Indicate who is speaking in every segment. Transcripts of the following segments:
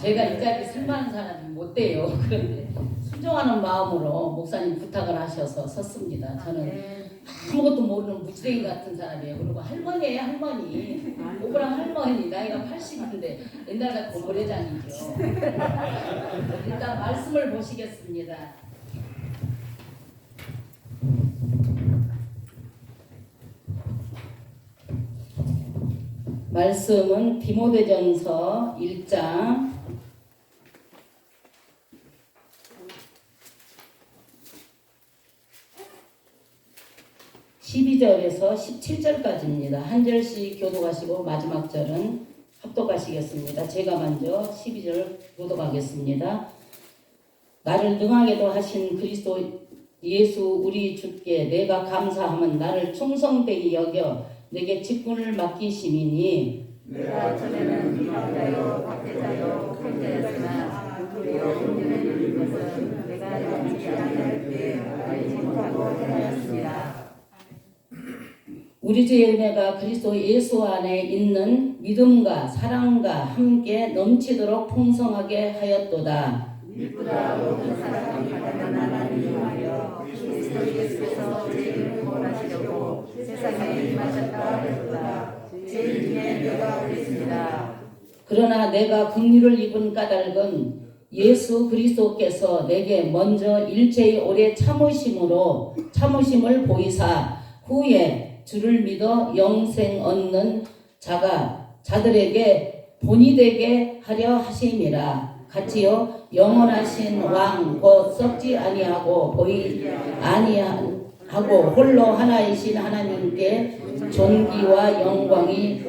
Speaker 1: 제가 이 자리에 쓸만한 사람이 못 돼요. 그런데 순종하는 마음으로 목사님 부탁을 하셔서 섰습니다. 저는 아무것도 모르는 무지랭이 같은 사람이에요. 그리고 할머니예요, 할머니. 오브랑 할머니. 나이가 80인데 옛날 같은 모래장이죠. 일단 말씀을 보시겠습니다. 말씀은 디모데전서 1장 12절에서 17절까지입니다. 한 절씩 교독하시고 마지막 절은 합독하시겠습니다. 제가 먼저 12절 교독하겠습니다. 나를 능하게도 하신 그리스도 예수 우리 주께 내가 감사함은 나를 충성되게 여겨 내게 직분을 맡기심이니
Speaker 2: 내가 전에는 비방자요 박해자요 큰자였으나 우리의 문제를 이룬 것은 내가 영지 아니할 때 알지 못하고 행하였습니다.
Speaker 1: 우리 주의 은혜가 그리스도 예수 안에 있는 믿음과 사랑과 함께 넘치도록 풍성하게 하였도다.
Speaker 2: 이보다 모든 사람이 받는 하나님을 위하여 그리스도 예수께서 죄인을 구원하시려고 세상에 임하셨다 하였도다. 죄인 중에 내가 그랬습니다.
Speaker 1: 그러나 내가 긍휼을 입은 까닭은 예수 그리스도께서 내게 먼저 일제히 오래 참으심을 보이사 후에 주를 믿어 영생 얻는 자들에게 본이 되게 하려 하심이라. 같이요 영원하신 왕 곧 썩지 아니하고 보이지 아니하고 홀로 하나이신 하나님께 존귀와 영광이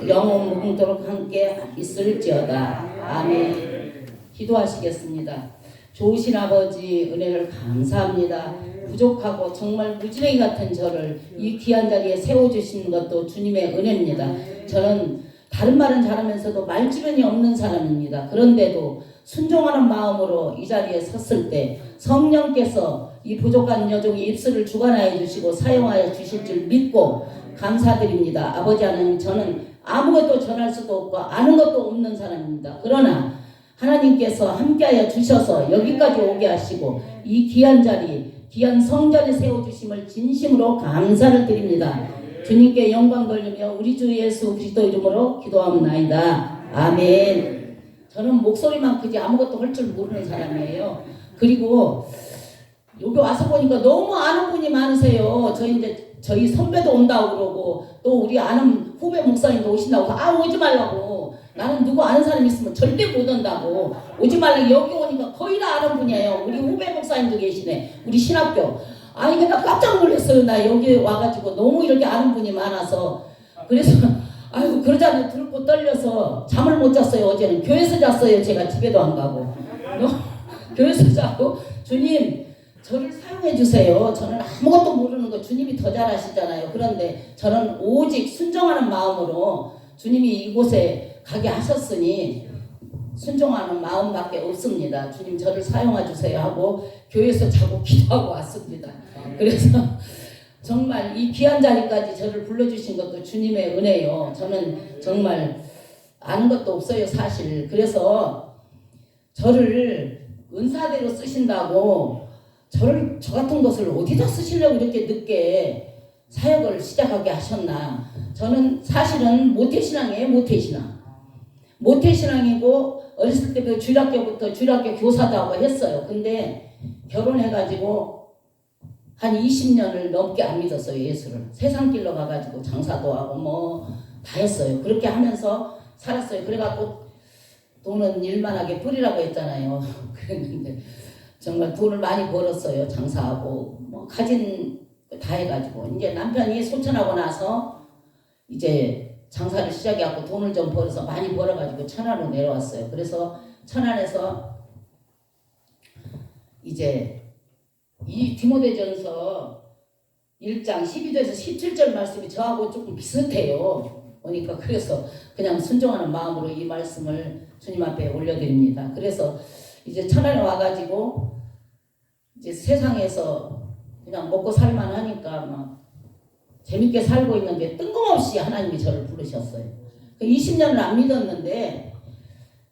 Speaker 1: 영원 무궁토록 함께 있을지어다. 아멘. 기도하시겠습니다. 좋으신 아버지 은혜를 감사합니다. 부족하고 정말 무지랭이 같은 저를 이 귀한 자리에 세워주신 것도 주님의 은혜입니다. 저는 다른 말은 잘하면서도 말주변이 없는 사람입니다. 그런데도 순종하는 마음으로 이 자리에 섰을 때 성령께서 이 부족한 여종의 입술을 주관하여 주시고 사용하여 주실 줄 믿고 감사드립니다. 아버지 하나님, 저는 아무것도 전할 수도 없고 아는 것도 없는 사람입니다. 그러나 하나님께서 함께하여 주셔서 여기까지 오게 하시고 이 귀한 자리, 귀한 성전에 세워주심을 진심으로 감사를 드립니다. 주님께 영광 돌리며 우리 주 예수 그리스도 이름으로 기도하옵나이다. 아멘. 저는 목소리만 크지 아무것도 할 줄 모르는 사람이에요. 그리고 여기 와서 보니까 너무 아는 분이 많으세요. 저희 선배도 온다고 그러고 또 우리 아는 후배 목사님도 오신다고 오지 말라고. 나는 누구 아는 사람 있으면 절대 못 온다고. 오지 말라고. 여기 오니까 거의 다 아는 분이에요. 우리 후배 목사님도 계시네. 우리 신학교. 아니 나 깜짝 놀랐어요. 나 여기 와가지고 너무 이렇게 아는 분이 많아서. 그래서 아유 그러자면 들고 떨려서 잠을 못 잤어요. 어제는 교회에서 잤어요. 제가 집에도 안 가고. 교회에서 자고 주님 저를 사용해 주세요. 저는 아무것도 모르는 거 주님이 더 잘하시잖아요. 그런데 저는 오직 순종하는 마음으로 주님이 이곳에 가게 하셨으니 순종하는 마음밖에 없습니다. 주님 저를 사용해 주세요 하고 교회에서 자고 기도하고 왔습니다. 그래서 정말 이 귀한 자리까지 저를 불러주신 것도 주님의 은혜요. 저는 정말 아는 것도 없어요 사실. 그래서 저를 은사대로 쓰신다고 저 같은 것을 어디다 쓰시려고 이렇게 늦게 사역을 시작하게 하셨나. 저는 사실은 모태신앙이에요. 모태신앙이고 어렸을 때 그 주일학교부터 주일학교 교사도 하고 했어요. 근데 결혼해가지고 한 20년을 넘게 안 믿었어요. 예수를. 세상 길로 가가지고 장사도 하고 뭐 다 했어요. 그렇게 하면서 살았어요. 그래갖고 돈은 일만하게 뿌리라고 했잖아요. 그랬는데 정말 돈을 많이 벌었어요. 장사하고 뭐 가진 다 해가지고 이제 남편이 소천하고 나서 이제 장사를 시작해갖고 돈을 좀 벌어서 많이 벌어가지고 천안으로 내려왔어요. 그래서 천안에서 이제 이 디모데전서 1장 12절에서 17절 말씀이 저하고 조금 비슷해요. 보니까 그래서 그냥 순종하는 마음으로 이 말씀을 주님 앞에 올려드립니다. 그래서 이제 천안에 와가지고 이제 세상에서 그냥 먹고 살만 하니까 막 재밌게 살고 있는데 뜬금없이 하나님이 저를 부르셨어요. 20년을 안 믿었는데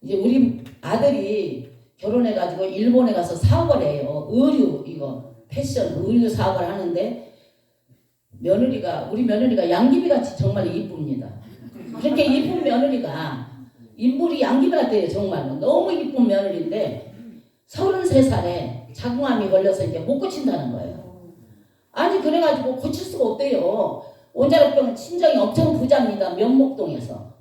Speaker 1: 이제 우리 아들이 결혼해가지고 일본에 가서 사업을 해요. 의류 이거 패션 의류 사업을 하는데 우리 며느리가 양귀비 같이 정말 이쁩니다. 그렇게 이쁜 며느리가 인물이 양귀비 같아요. 정말로 너무 이쁜 며느리인데 33살에 자궁암이 걸려서 이제 못 고친다는 거예요. 아니 그래가지고 고칠 수가 없대요. 원자력병원 친정이 엄청 부자입니다. 면목동에서.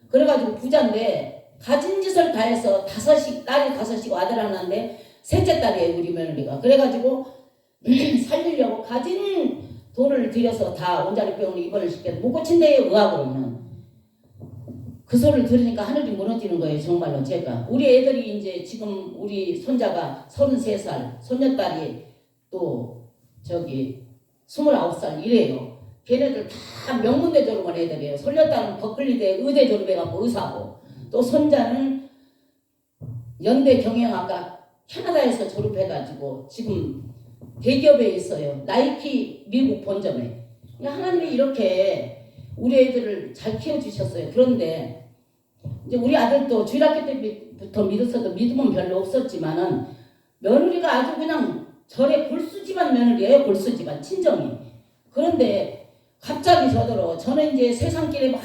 Speaker 1: 그래가지고 부자인데 가진 짓을 다 해서 딸이 다섯이고 아들 하나인데 셋째 딸이에요. 우리 며느리가. 그래가지고 살리려고 가진 돈을 들여서 다 원자력병원에 입원을 시켜서 못 고친대요. 의학으로는. 그 소리를 들으니까 하늘이 무너지는 거예요. 정말로 제가. 우리 애들이 이제 지금 우리 손자가 33살, 손녀딸이 또 29살 이래요. 걔네들 다 명문대 졸업한 애들이에요. 손녀딸은 버클리대 의대 졸업해갖고 의사고 또 손자는 연대 경영학과 캐나다에서 졸업해가지고 지금 대기업에 있어요. 나이키 미국 본점에. 하나님이 이렇게 우리 애들을 잘 키워주셨어요. 그런데 이제 우리 아들도 주일학교 때부터 믿었어도 믿음은 별로 없었지만은 며느리가 아주 그냥 절에 골수집안 며느리예요. 골수집안 친정이. 그런데 갑자기 저는 이제 세상길에 막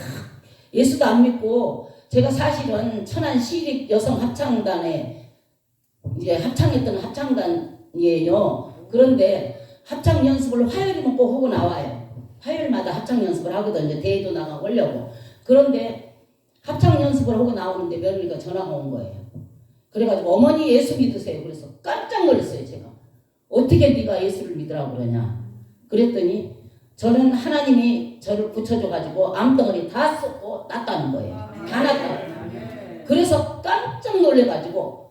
Speaker 1: 예수도 안 믿고 제가 사실은 천안 시립 여성 합창단에 이제 합창했던 합창단이에요. 그런데 합창 연습을 화요일이면 꼭 하고 나와요. 화요일마다 합창 연습을 하거든요. 대회도 나가고 하려고. 그런데 합창 연습을 하고 나오는데 며느리가 전화가 온 거예요. 그래가지고 어머니 예수 믿으세요. 그래서 깜짝 놀랐어요. 제가. 어떻게 네가 예수를 믿으라고 그러냐. 그랬더니 저는 하나님이 저를 붙여줘가지고 암덩어리 다 쏟고 낫다는 거예요. 다 낫다고. 그래서 깜짝 놀래가지고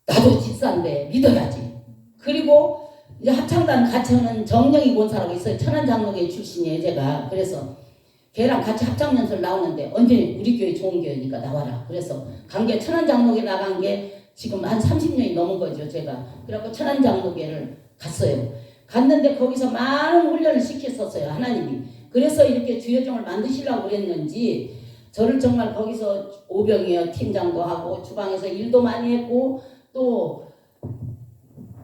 Speaker 1: 나도 집사인데 믿어야지. 그리고 이제 합창단 같이 하는 정영희 권사라고 있어요. 천안장로교 출신이에요. 제가. 그래서 걔랑 같이 합창 연습을 나오는데 언제 우리 교회 좋은 교회니까 나와라. 그래서 관계 천안장로교 나간 게 지금 한 30년이 넘은 거죠. 제가. 그래갖고 천안장로교를 갔어요. 갔는데 거기서 많은 훈련을 시켰었어요. 하나님이. 그래서 이렇게 주여정을 만드시려고 그랬는지 저를 정말 거기서 오병이어 팀장도 하고 주방에서 일도 많이 했고 또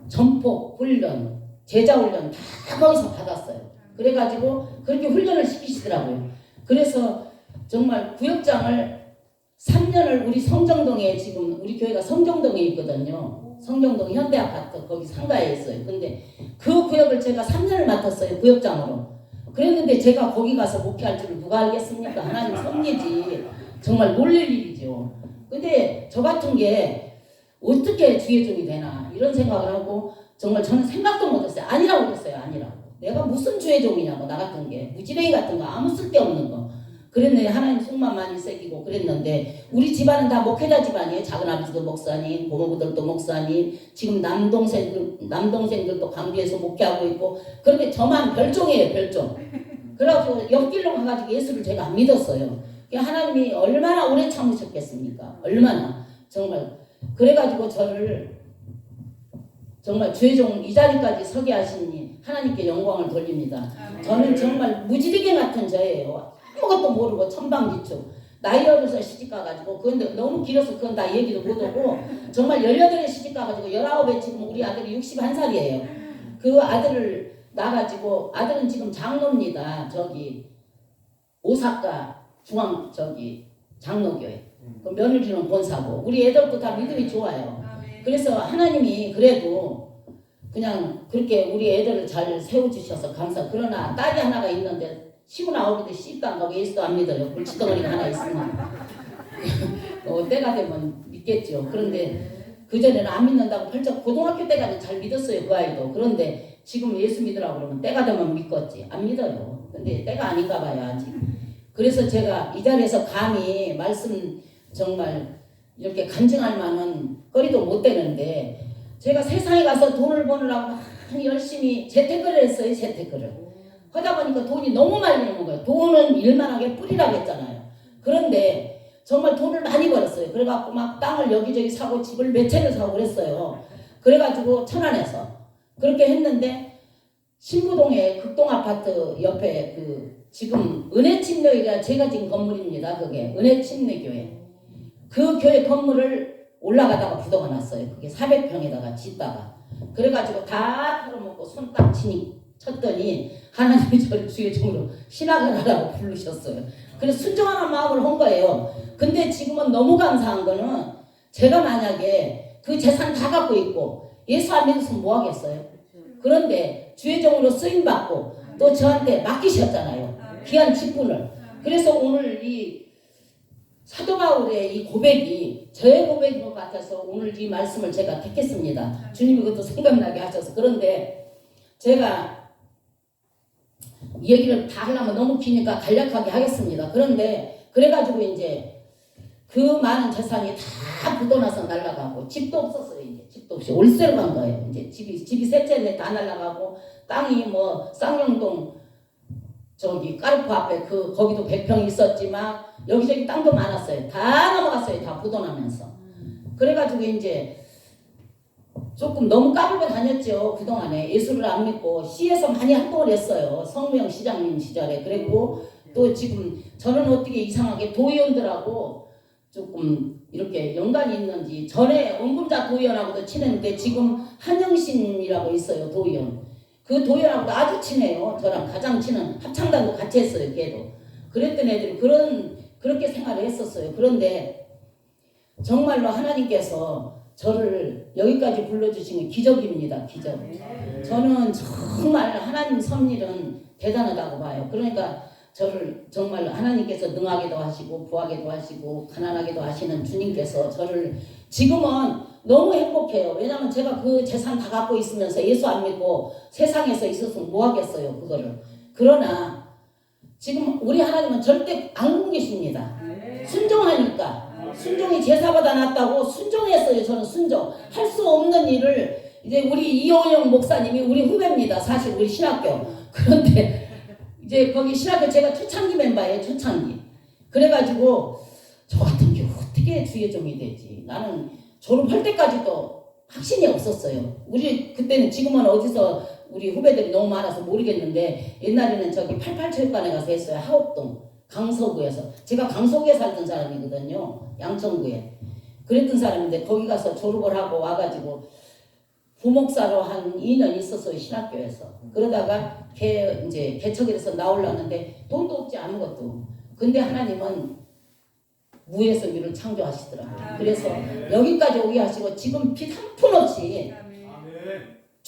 Speaker 1: 전폭 훈련, 제자 훈련 다 거기서 받았어요. 그래가지고 그렇게 훈련을 시키시더라고요. 그래서 정말 구역장을 3년을 우리 성정동에 지금 우리 교회가 성정동에 있거든요. 성정동 현대아파트 거기 상가에 있어요. 근데 그 구역을 제가 3년을 맡았어요. 구역장으로. 그랬는데 제가 거기 가서 목회할 줄을 누가 알겠습니까? 하나님 섭리지. 정말 놀랄 일이죠. 근데 저 같은 게 어떻게 주의종이 되나 이런 생각을 하고 정말 저는 생각도 못했어요. 아니라고 그랬어요. 아니라고. 내가 무슨 주의종이냐고 나 같은 게 무지랭이 같은 거 아무 쓸데없는 거. 그랬는데 하나님 속만 많이 새기고 그랬는데 우리 집안은 다 목회자 집안이에요. 작은아버지도 목사님, 고모부들도 목사님, 지금 남동생들도 강주에서 목회하고 있고 그런데 저만 별종이에요. 별종. 그래가지고 옆길로 가가지고 예수를 제가 안 믿었어요. 하나님이 얼마나 오래 참으셨겠습니까? 얼마나 정말 그래가지고 저를 정말 주의종 이 자리까지 서게 하시니 하나님께 영광을 돌립니다. 저는 정말 무지개 같은 저예요. 아무것도 모르고 천방지축 나이 어려서 시집가가지고 그런데 너무 길어서 그건 다 얘기도 못하고 정말 18에 시집가가지고 19에 지금 우리 아들이 61살이에요. 그 아들을 낳아가지고 아들은 지금 장로입니다. 오사카 중앙 장로교회. 그 며느리는 본사고 우리 애들도 다 믿음이 좋아요. 그래서 하나님이 그래도 그냥 그렇게 우리 애들을 잘 세워주셔서 감사. 그러나 딸이 하나가 있는데 19인데 씹도 안 가고 예수도 안 믿어요. 불치덩어리가 하나 있으면 때가 되면 믿겠죠. 그런데 그전에는 안 믿는다고 펄쩍 고등학교 때까지 잘 믿었어요. 그 아이도. 그런데 지금 예수 믿으라고 그러면 때가 되면 믿겠지. 안 믿어요. 근데 때가 아닌가 봐요. 아직. 그래서 제가 이 자리에서 감히 말씀 정말 이렇게 간증할 만한 거리도 못 되는데 제가 세상에 가서 돈을 버느라고 많이 열심히 재테크를 했어요. 재테크를. 하다 보니까 돈이 너무 많이 되는 거예요. 돈은 일만하게 뿌리라고 했잖아요. 그런데 정말 돈을 많이 벌었어요. 그래갖고 막 땅을 여기저기 사고 집을 몇 채를 사고 그랬어요. 그래가지고 천안에서 그렇게 했는데 신부동에 극동아파트 옆에 지금 은혜침례교회가 제가 지은 건물입니다. 그게 은혜침례교회. 그 교회 건물을 올라가다가 부도가 났어요. 그게 400평에다가 짓다가. 그래가지고 다 털어먹고 손 딱 쳤더니 하나님이 저를 주의 종으로 신학을 하라고 부르셨어요. 그래서 순종하는 마음을 한 거예요. 근데 지금은 너무 감사한 거는 제가 만약에 그 재산 다 갖고 있고 예수 안 믿었으면 뭐 하겠어요? 그런데 주의 종으로 쓰임받고 또 저한테 맡기셨잖아요. 귀한 직분을. 그래서 오늘 이 사도 바울의 이 고백이 저의 고백인 것 같아서 오늘 이 말씀을 제가 택했습니다. 주님이 그것도 생각나게 하셔서. 그런데 제가 얘기를 다 하려면 너무 기니까 간략하게 하겠습니다. 그런데 그래가지고 이제 그 많은 재산이 다 부도나서 날아가고 집도 없었어요. 이제 집도 없이 올세로 간 거예요. 이제 집이 셋째인데 다 날아가고 땅이 뭐 쌍용동 저기 까르프 앞에 거기도 100평 있었지만 여기저기 땅도 많았어요. 다 넘어갔어요. 다 부도나면서. 그래가지고 이제 조금 너무 까불고 다녔죠. 그동안에 예수를 안 믿고 시에서 많이 활동을 했어요. 성무영 시장님 시절에. 그리고 또 지금 저는 어떻게 이상하게 도의원들하고 조금 이렇게 연관이 있는지 전에 원금자 도의원하고도 친했는데 지금 한영신이라고 있어요. 도의원. 그 도의원하고도 아주 친해요. 저랑 가장 친한 합창단도 같이 했어요. 걔도. 그랬던 애들이 그렇게 생활을 했었어요. 그런데 정말로 하나님께서 저를 여기까지 불러주신 게 기적입니다. 기적. 저는 정말 하나님 섭일은 대단하다고 봐요. 그러니까 저를 정말 하나님께서 능하게도 하시고 부하게도 하시고 가난하게도 하시는 주님께서 저를 지금은 너무 행복해요. 왜냐하면 제가 그 재산 다 갖고 있으면서 예수 안 믿고 세상에서 있었으면 뭐 하겠어요. 그거를. 그러나 지금 우리 하나님은 절대 안 굶기십니다. 순종하니까. 순종이 제사보다 낫다고 순종했어요. 저는 순종. 할 수 없는 일을 이제 우리 이호영 목사님이 우리 후배입니다. 사실 우리 신학교. 그런데 이제 거기 신학교 제가 초창기 멤버예요. 초창기. 그래가지고 저 같은 경우 어떻게 주의 종이 되지? 나는 졸업할 때까지도 확신이 없었어요. 우리 그때는 지금은 어디서 우리 후배들이 너무 많아서 모르겠는데 옛날에는 저기 88체육관에 가서 했어요. 하옥동. 강서구에서. 제가 강서구에 살던 사람이거든요. 양천구에. 그랬던 사람인데 거기 가서 졸업을 하고 와가지고 부목사로 한 2년 있었어요. 신학교에서. 그러다가 이제 개척에서 나오려는데 돈도 없지 아무것도. 근데 하나님은 무에서 유를 창조하시더라고요. 그래서 여기까지 오게 하시고 지금 빚 한 푼 없이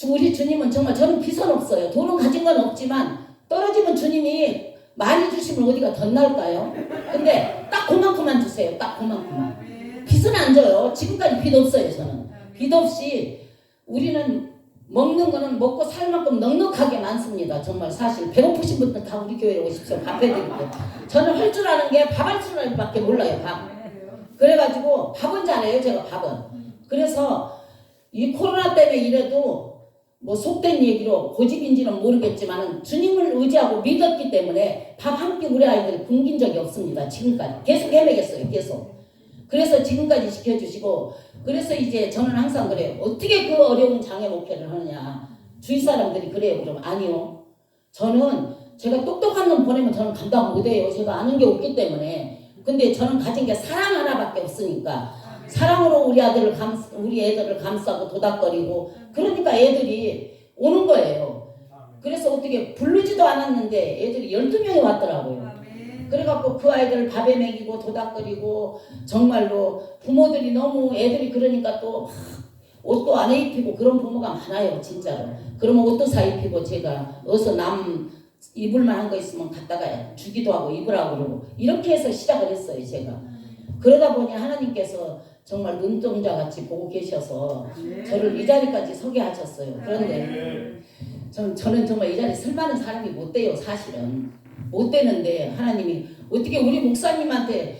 Speaker 1: 우리 주님은 정말 저는 빚은 없어요. 돈은 가진 건 없지만 떨어지면 주님이 많이 주시면 어디가 더 나을까요? 근데 딱 그만큼만 주세요. 딱 그만큼만. 빚은 안 줘요. 지금까지 빚 없어요. 저는. 빚 없이 우리는 먹는 거는 먹고 살 만큼 넉넉하게 많습니다. 정말 사실 배고프신 분들 다 우리 교회에 오십시오. 밥 해드릴게요. 저는 할 줄 아는 게 밥 할 줄 아는 밖에 몰라요. 밥. 그래가지고 밥은 잘해요. 제가 밥은. 그래서 이 코로나 때문에 이래도 뭐 속된 얘기로 고집인지는 모르겠지만 주님을 의지하고 믿었기 때문에 밥 한 끼 우리 아이들이 굶긴 적이 없습니다. 지금까지. 계속 헤매겠어요. 계속. 그래서 지금까지 지켜주시고 그래서 이제 저는 항상 그래요. 어떻게 그 어려운 장애 목회를 하느냐. 주위 사람들이 그래요. 그럼 아니요. 저는 제가 똑똑한 놈 보내면 저는 감당 못해요. 제가 아는 게 없기 때문에. 근데 저는 가진 게 사랑 하나밖에 없으니까 사랑으로 우리 애들을 감싸고 도닥거리고 그러니까 애들이 오는 거예요. 그래서 어떻게 부르지도 않았는데 애들이 12명이 왔더라고요. 그래갖고 그 아이들을 밥에 먹이고 도닥거리고 정말로 부모들이 너무 애들이 그러니까 또 옷도 안 입히고 그런 부모가 많아요. 진짜로. 그러면 옷도 사 입히고 제가 어서 남 입을 만한 거 있으면 갖다가 주기도 하고 입으라고 그러고 이렇게 해서 시작을 했어요. 제가. 그러다 보니 하나님께서 정말 눈동자 같이 보고 계셔서 저를 이 자리까지 서게 하셨어요. 그런데 저는 정말 이 자리에 설 만한 사람이 못 돼요. 사실은. 못 되는데 하나님이 어떻게 우리 목사님한테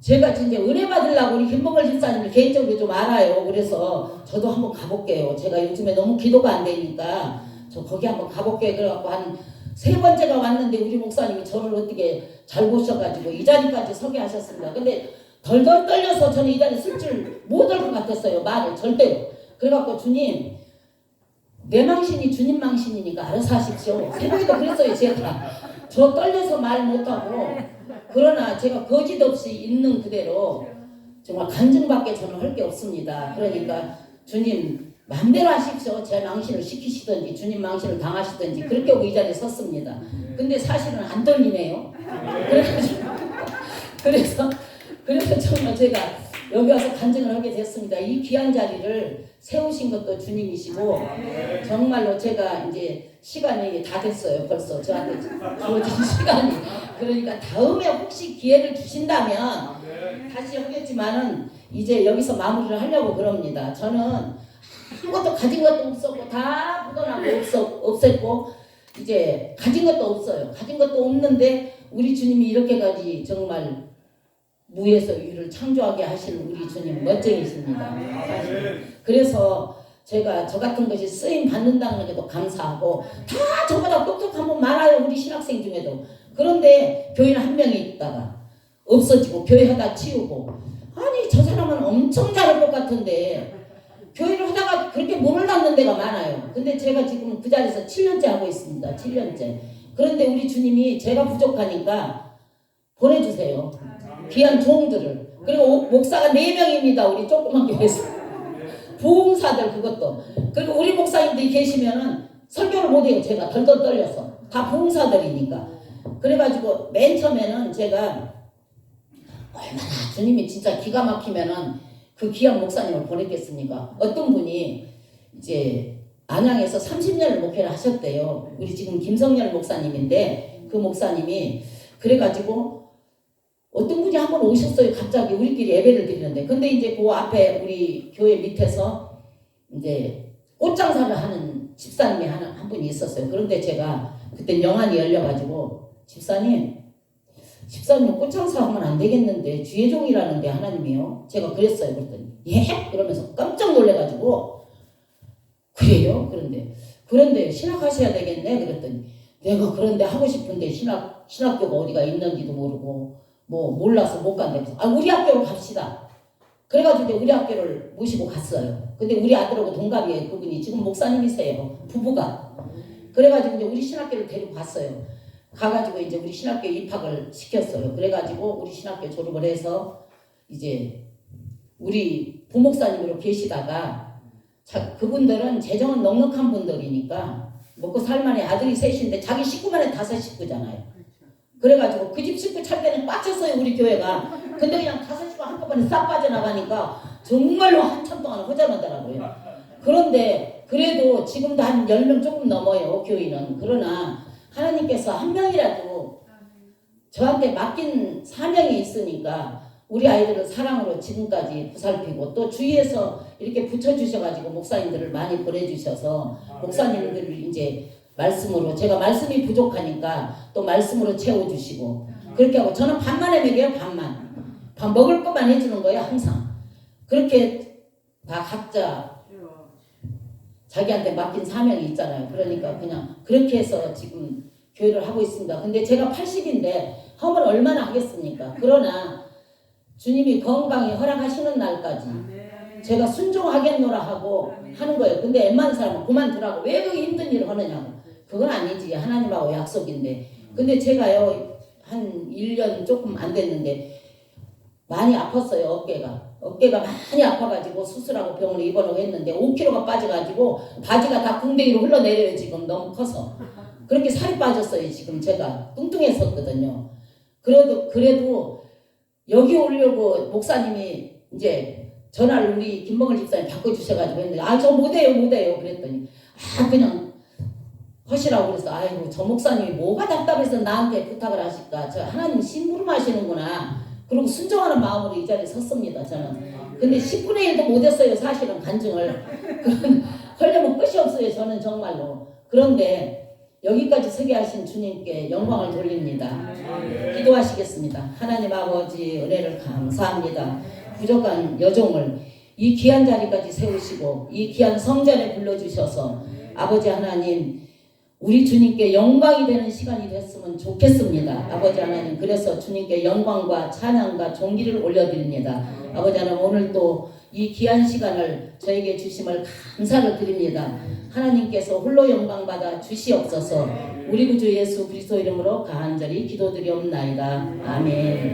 Speaker 1: 제가 진짜 은혜 받으려고 우리 김봉걸 집사님을 개인적으로 좀 알아요. 그래서 저도 한번 가볼게요. 제가 요즘에 너무 기도가 안 되니까 저 거기 한번 가볼게요. 그래갖고 한 3번째가 왔는데 우리 목사님이 저를 어떻게 잘 보셔가지고 이 자리까지 서게 하셨습니다. 근데 덜덜 떨려서 저는 이 자리에 쓸 줄 못할 것 같았어요. 말을 절대로. 그래갖고 주님 내 망신이 주님 망신이니까 알아서 하십시오. 새벽에도 그랬어요. 제가. 저 떨려서 말 못하고 그러나 제가 거짓 없이 있는 그대로 정말 간증밖에 저는 할 게 없습니다. 그러니까 주님 마음대로 하십시오. 제 망신을 시키시든지 주님 망신을 당하시든지 그렇게 하고 이 자리에 섰습니다. 근데 사실은 안 떨리네요. 그래서 정말 제가 여기 와서 간증을 하게 됐습니다. 이 귀한 자리를 세우신 것도 주님이시고 정말로 제가 이제 시간이 다 됐어요. 벌써 저한테 주어진 시간이. 그러니까 다음에 혹시 기회를 주신다면 다시 하겠지만은 이제 여기서 마무리를 하려고 그럽니다. 저는 아무것도 가진 것도 없었고 다 묻어나고 없앴고 이제 가진 것도 없어요. 가진 것도 없는데 우리 주님이 이렇게까지 정말 무에서 유를 창조하게 하시는 우리 주님 멋쟁이십니다. 그래서 제가 저 같은 것이 쓰임 받는다는 것도 감사하고 다 저보다 똑똑한 분 많아요. 우리 신학생 중에도. 그런데 교인 한 명이 있다가 없어지고 교회 하다 치우고 아니 저 사람은 엄청 잘할 것 같은데 교회를 하다가 그렇게 문을 닫는 데가 많아요. 근데 제가 지금 그 자리에서 7년째 하고 있습니다. 7년째. 그런데 우리 주님이 제가 부족하니까 보내주세요. 귀한 종들을. 그리고 목사가 4명입니다. 우리 조그만 교회에서. 부흥사들 그것도. 그리고 우리 목사님들이 계시면은 설교를 못해요. 제가 덜덜 떨려서. 다 부흥사들이니까. 그래가지고 맨 처음에는 제가 얼마나 주님이 진짜 기가 막히면은 그 귀한 목사님을 보냈겠습니까? 어떤 분이 이제 안양에서 30년을 목회를 하셨대요. 우리 지금 김성열 목사님인데 그 목사님이 그래가지고 어떤 분이 한 번 오셨어요. 갑자기 우리끼리 예배를 드리는데. 근데 이제 그 앞에 우리 교회 밑에서 이제 꽃장사를 하는 집사님이 한 분이 있었어요. 그런데 제가 그때 영안이 열려가지고 집사님 꽃장사 하면 안 되겠는데 주의 종이라는데 하나님이요. 제가 그랬어요. 그랬더니 예? 그러면서 깜짝 놀래가지고 그래요? 그런데 신학하셔야 되겠네. 그랬더니 내가 그런데 하고 싶은데 신학교가 어디가 있는지도 모르고 뭐 몰라서 못 간다면서 우리 학교로 갑시다. 그래가지고 우리 학교를 모시고 갔어요. 근데 우리 아들하고 동갑이에요. 그분이 지금 목사님이세요. 부부가. 그래가지고 이제 우리 신학교를 데리고 갔어요. 가가지고 이제 우리 신학교 입학을 시켰어요. 그래가지고 우리 신학교 졸업을 해서 이제 우리 부목사님으로 계시다가 그분들은 재정은 넉넉한 분들이니까 먹고 살만해. 아들이 셋인데 자기 식구만 해 5식구잖아요. 그래가지고 그 집 식구 찰 때는 꽉 찼어요. 우리 교회가. 근데 그냥 5식구 한꺼번에 싹 빠져나가니까 정말로 한참 동안 허전하더라고요. 그런데 그래도 지금도 한 10명 조금 넘어요. 교인은. 그러나 하나님께서 한 명이라도 저한테 맡긴 사명이 있으니까 우리 아이들을 사랑으로 지금까지 보살피고 또 주위에서 이렇게 붙여주셔가지고 목사님들을 많이 보내주셔서 목사님들을 이제 말씀으로 제가 말씀이 부족하니까 또 말씀으로 채워주시고 그렇게 하고 저는 반만에 먹여요. 밥 먹을 것만 해주는 거예요. 항상 그렇게 다 각자 자기한테 맡긴 사명이 있잖아요. 그러니까 그냥 그렇게 해서 지금 교회를 하고 있습니다. 근데 제가 80인데 하면 얼마나 하겠습니까? 그러나 주님이 건강히 허락하시는 날까지 제가 순종하겠노라 하고 하는 거예요. 근데 웬만한 사람은 그만두라고 왜 그렇게 힘든 일을 하느냐고. 그건 아니지. 하나님하고 약속인데. 근데 제가요 한 1년 조금 안 됐는데 많이 아팠어요. 어깨가 많이 아파가지고 수술하고 병원에 입원하고 했는데 5kg가 빠져가지고 바지가 다 궁뎅이로 흘러내려요. 지금 너무 커서. 그렇게 살이 빠졌어요. 지금 제가 뚱뚱했었거든요. 그래도 여기 오려고 목사님이 이제 전화를 우리 김봉을 집사님 바꿔주셔가지고 했는데 저 못해요 그랬더니 그냥 하시라고 그래서 아이고 저 목사님이 뭐가 답답해서 나한테 부탁을 하실까. 저 하나님 심부름하시는구나. 그리고 순종하는 마음으로 이 자리에 섰습니다. 저는. 근데 10분의 1도 못했어요. 사실은 간증을. 하려면 끝이 없어요. 저는 정말로. 그런데 여기까지 서게 하신 주님께 영광을 돌립니다. 기도하시겠습니다. 하나님 아버지 은혜를 감사합니다. 부족한 여종을 이 귀한 자리까지 세우시고 이 귀한 성전에 불러주셔서 아버지 하나님 우리 주님께 영광이 되는 시간이 됐으면 좋겠습니다. 아버지 하나님 그래서 주님께 영광과 찬양과 존귀를 올려드립니다. 아버지 하나님 오늘 또 이 귀한 시간을 저에게 주심을 감사를 드립니다. 하나님께서 홀로 영광 받아 주시옵소서. 우리 구주 예수 그리스도 이름으로 간절히 기도드리옵나이다. 아멘.